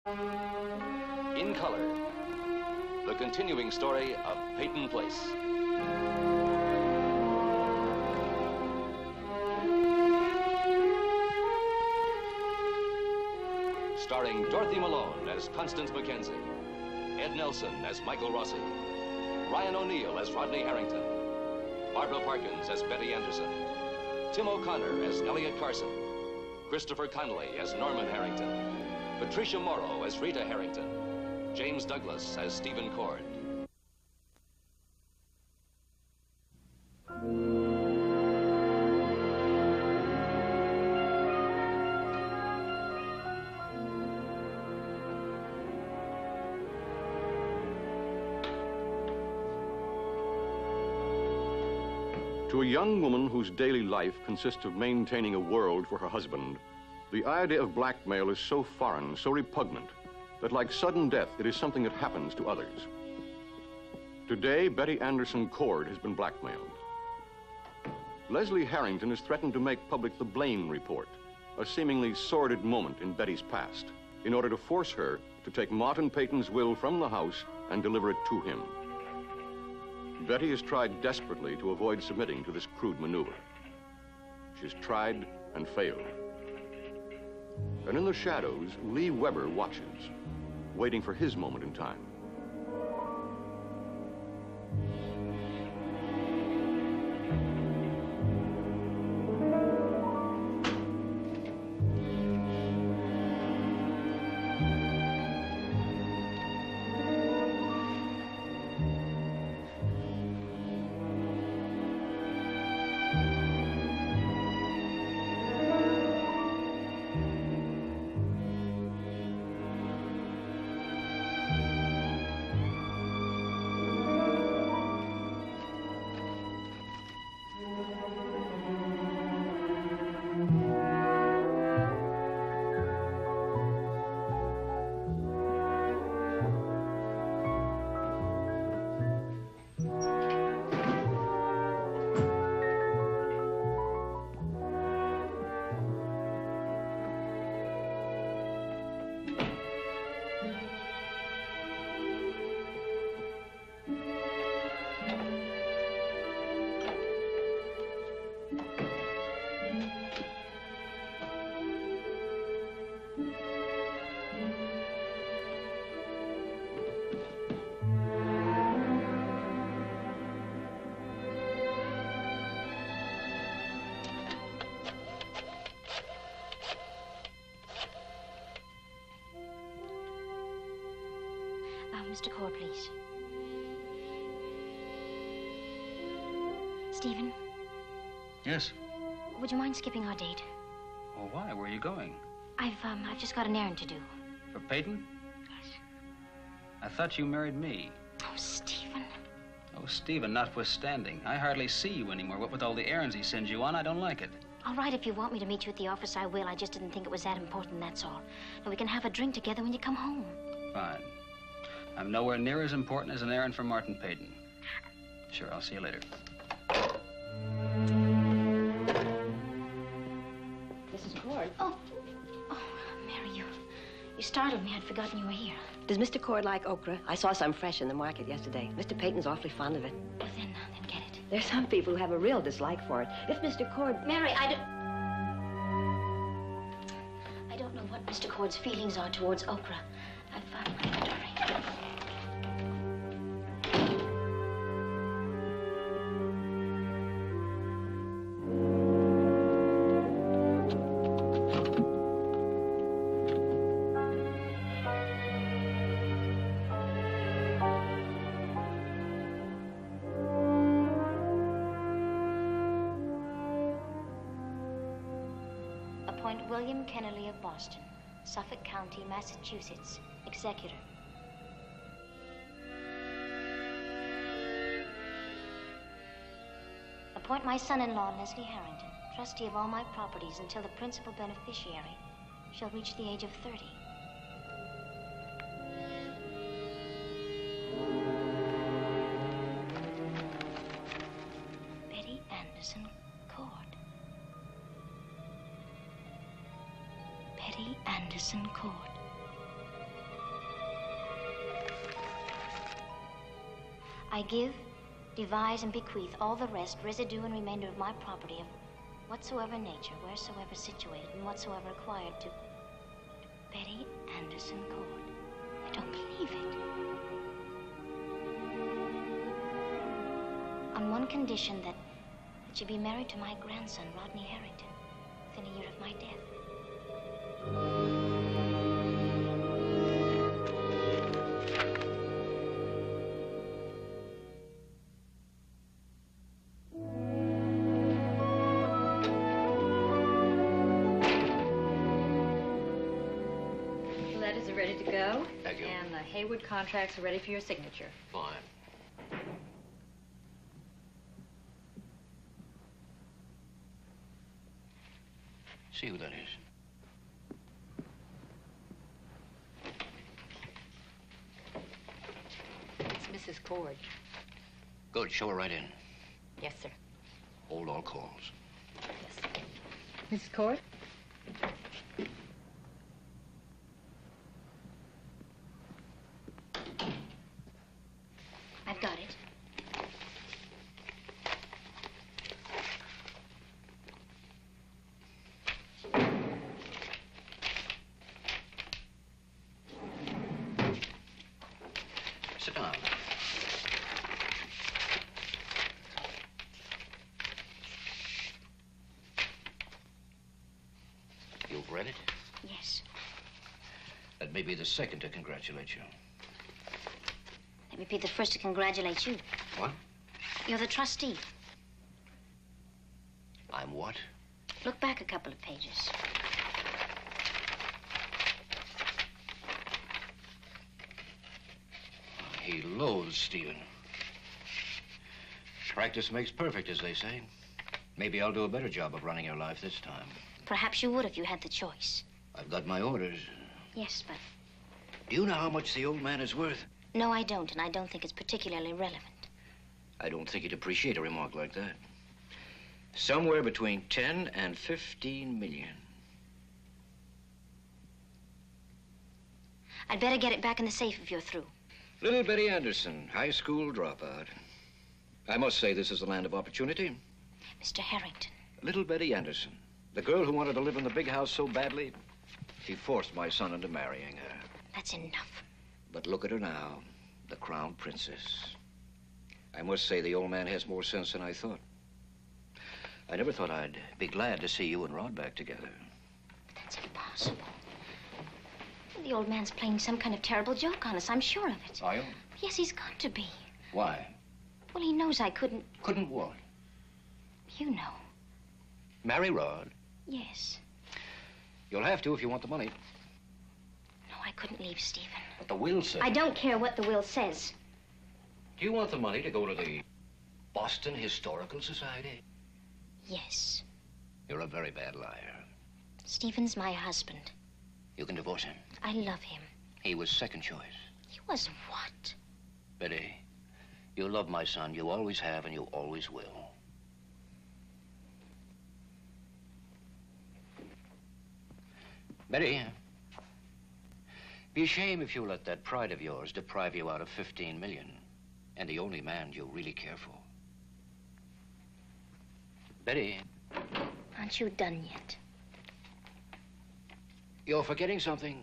In color, the continuing story of Peyton Place. Starring Dorothy Malone as Constance Mackenzie, Ed Nelson as Michael Rossi, Ryan O'Neill as Rodney Harrington, Barbara Parkins as Betty Anderson, Tim O'Connor as Elliot Carson, Christopher Connolly as Norman Harrington, Patricia Morrow as Rita Harrington, James Douglas as Stephen Cord. To a young woman whose daily life consists of maintaining a world for her husband, the idea of blackmail is so foreign, so repugnant, that like sudden death, it is something that happens to others. Today, Betty Anderson Cord has been blackmailed. Leslie Harrington has threatened to make public the Blaine report, a seemingly sordid moment in Betty's past, in order to force her to take Martin Peyton's will from the house and deliver it to him. Betty has tried desperately to avoid submitting to this crude maneuver. She's tried and failed. And in the shadows, Lee Weber watches, waiting for his moment in time. Mr. Cord, please. Stephen? Yes? Would you mind skipping our date? Oh, why? Where are you going? I've just got an errand to do. For Peyton? Yes. I thought you married me. Oh, Stephen. Oh, Stephen, notwithstanding. I hardly see you anymore. What with all the errands he sends you on, I don't like it. All right, if you want me to meet you at the office, I will. I just didn't think it was that important, that's all. And we can have a drink together when you come home. Fine. I'm nowhere near as important as an errand for Martin Peyton. Sure, I'll see you later. Mrs. Cord. Oh, Mary, you startled me. I'd forgotten you were here. Does Mr. Cord like okra? I saw some fresh in the market yesterday. Mr. Peyton's awfully fond of it. Well, then get it. There's some people who have a real dislike for it. If Mr. Cord... Mary, I don't know what Mr. Cord's feelings are towards okra. I've got to hurry. Appoint William Kennelly of Boston, Suffolk County, Massachusetts, executor. Appoint my son-in-law, Leslie Harrington, trustee of all my properties until the principal beneficiary shall reach the age of 30. Betty Anderson Cord. Betty Anderson Cord. I give, devise, and bequeath all the rest, residue, and remainder of my property of whatsoever nature, wheresoever situated, and whatsoever acquired to Betty Anderson Cord. I don't believe it. On one condition that she be married to my grandson, Rodney Harrington, within a year of my death. The letters are ready to go. Thank you. And the Haywood contracts are ready for your signature. Fine. See who that is. It's Mrs. Cord. Good, show her right in. Yes, sir. Hold all calls. Yes, sir. Mrs. Cord? I've got it. Sit down. You've read it? Yes. That may be the second to congratulate you. Let me be the first to congratulate you. What? You're the trustee. I'm what? Look back a couple of pages. He loathes Stephen. Practice makes perfect, as they say. Maybe I'll do a better job of running your life this time. Perhaps you would if you had the choice. I've got my orders. Yes, but Do you know how much the old man is worth? no, I don't, and I don't think it's particularly relevant. I don't think he'd appreciate a remark like that. Somewhere between 10 and 15 million. I'd better get it back in the safe if you're through. Little Betty Anderson, high school dropout. I must say this is a land of opportunity. Mr. Harrington. Little Betty Anderson, the girl who wanted to live in the big house so badly, she forced my son into marrying her. That's enough. But look at her now, the crown princess. I must say the old man has more sense than I thought. I never thought I'd be glad to see you and Rod back together. But that's impossible. The old man's playing some kind of terrible joke on us, I'm sure of it. Are you? Yes, he's got to be. Why? Well, he knows I couldn't. Couldn't what? You know. Marry Rod? Yes. You'll have to if you want the money. No, I couldn't leave Stephen. But the will says... I don't care what the will says. Do you want the money to go to the Boston Historical Society? Yes. You're a very bad liar. Stephen's my husband. You can divorce him. I love him. He was second choice. He was what? Betty, you love my son. You always have and you always will. Betty, be a shame if you let that pride of yours deprive you out of 15 million and the only man you really care for. Betty. Aren't you done yet? You're forgetting something.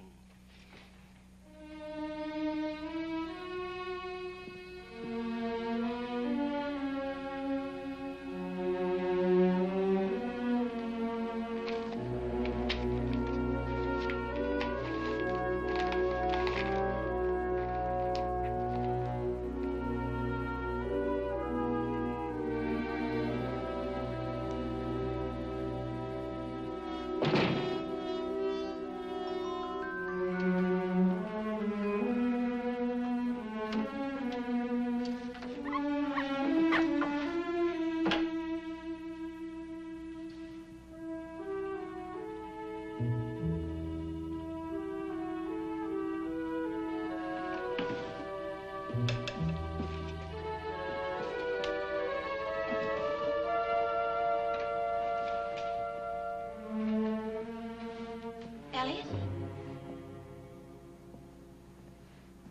Elliot?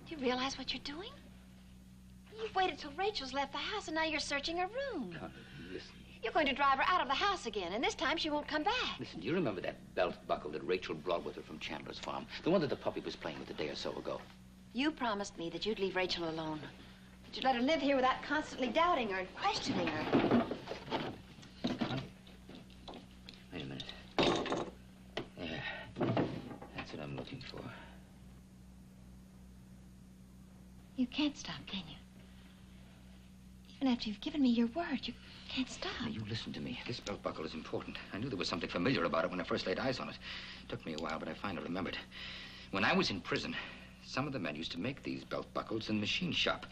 Do you realize what you're doing? You've waited till Rachel's left the house, and now you're searching her room. Connie, listen. You're going to drive her out of the house again, and this time she won't come back. Listen, do you remember that belt buckle that Rachel brought with her from Chandler's farm? The one that the puppy was playing with a day or so ago. You promised me that you'd leave Rachel alone. That you'd let her live here without constantly doubting her and questioning her. Connie? Wait a minute. There. That's what I'm looking for. You can't stop, can you? Even after you've given me your word, you can't stop. Now, you listen to me. This belt buckle is important. I knew there was something familiar about it when I first laid eyes on it. It took me a while, but I finally remembered. When I was in prison, some of the men used to make these belt buckles in the machine shop.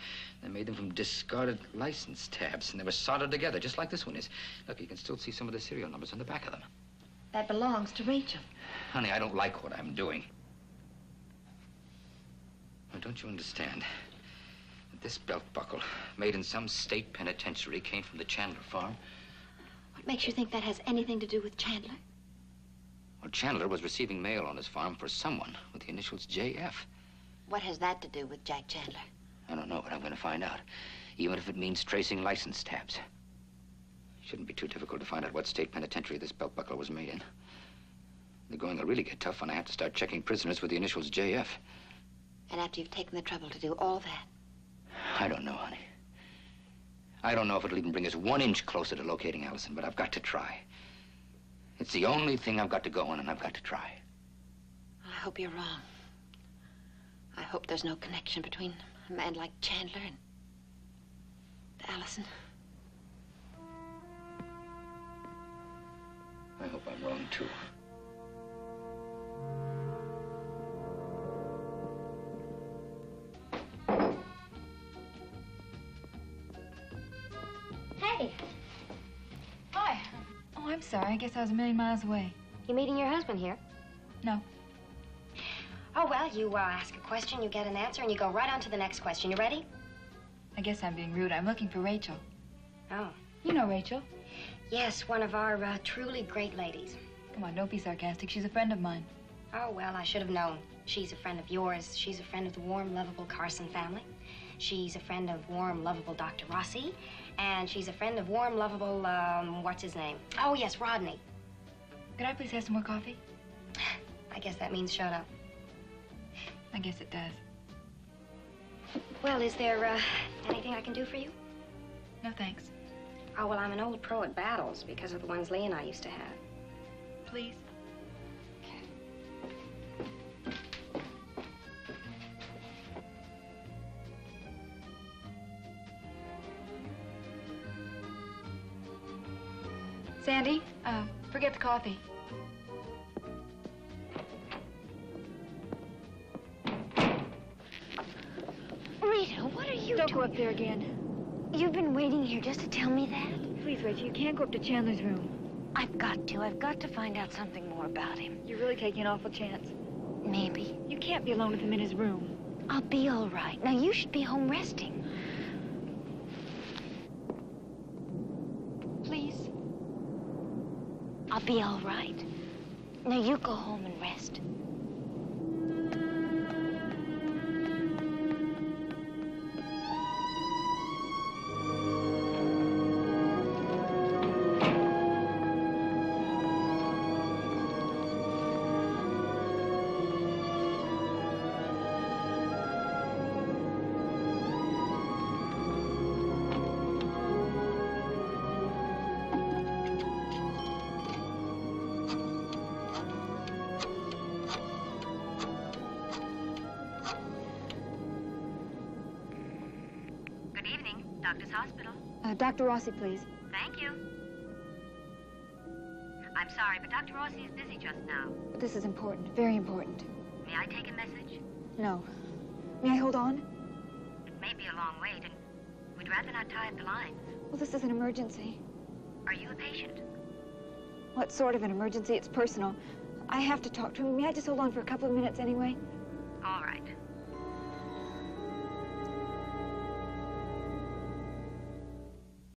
They made them from discarded license tabs, and they were soldered together, just like this one is. Look, you can still see some of the serial numbers on the back of them. That belongs to Rachel. Honey, I don't like what I'm doing. Now, don't you understand? This belt buckle, made in some state penitentiary, came from the Chandler farm. What makes you think that has anything to do with Chandler? Well, Chandler was receiving mail on his farm for someone with the initials JF. What has that to do with Jack Chandler? I don't know, but I'm going to find out, even if it means tracing license tabs. Shouldn't be too difficult to find out what state penitentiary this belt buckle was made in. The going will really get tough when I have to start checking prisoners with the initials JF. And after you've taken the trouble to do all that? I don't know, honey. I don't know if it'll even bring us 1 inch closer to locating Allison, but I've got to try. It's the only thing I've got to go on, and I've got to try. I hope you're wrong. I hope there's no connection between a man like Chandler and Allison. I hope I'm wrong, too. Hey, Hi. Oh, I'm sorry. I guess I was a million miles away. you meeting your husband here? No. Oh, well, you ask a question, you get an answer, and you go right on to the next question. You ready? I guess I'm being rude. I'm looking for Rachel. Oh. You know Rachel. Yes, one of our truly great ladies. Come on, don't be sarcastic. She's a friend of mine. Oh, well, I should have known. She's a friend of yours. She's a friend of the warm, lovable Carson family. She's a friend of warm, lovable Dr. Rossi. And she's a friend of warm, lovable, what's his name? Oh, yes, Rodney. Could I please have some more coffee? I guess that means shut up. I guess it does. Well, is there, anything I can do for you? No, thanks. Oh, well, I'm an old pro at battles because of the ones Lee and I used to have. Please? Sandy, forget the coffee. Rita, what are you Don't doing? go up there again. You've been waiting here just to tell me that? Please, Rachel, you can't go up to Chandler's room. I've got to. I've got to find out something more about him. You're really taking an awful chance. Maybe. You can't be alone with him in his room. I'll be all right. Now, you should be home resting. Please? I'll be all right. Now, you go home and rest. Doctor's hospital. Dr. Rossi, please. Thank you. I'm sorry, but Dr. Rossi is busy just now. But this is important, very important. May I take a message? No. May I hold on? It may be a long wait, and we'd rather not tie up the lines. Well, this is an emergency. Are you a patient? What sort of an emergency? It's personal. I have to talk to him. May I just hold on for a couple of minutes anyway? All right.